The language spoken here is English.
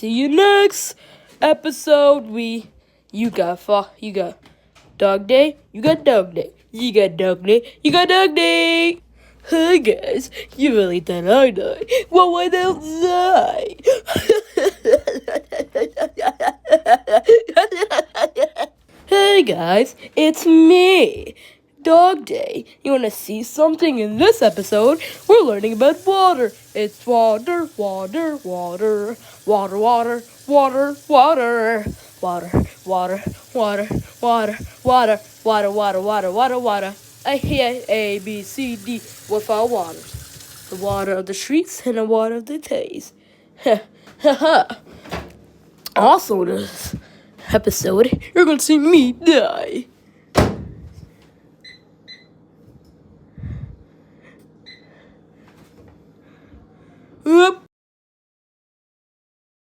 see you next episode. You got Dog Day, you got Dog Day, you got Dog Day, you got Dog Day. Hey guys, you really thought I died? Well, why don't I? Hey guys, it's me, Dog Day. You wanna see something in this episode? We're learning about water. It's water, water, water, water, water, water, water, water, water, water, water, water, water, water, water, water, water. I hear A, B, C, D with our waters. The water of the streets and the water of the days. Ha ha ha. Also, in this episode, you're gonna see me die. Whoop.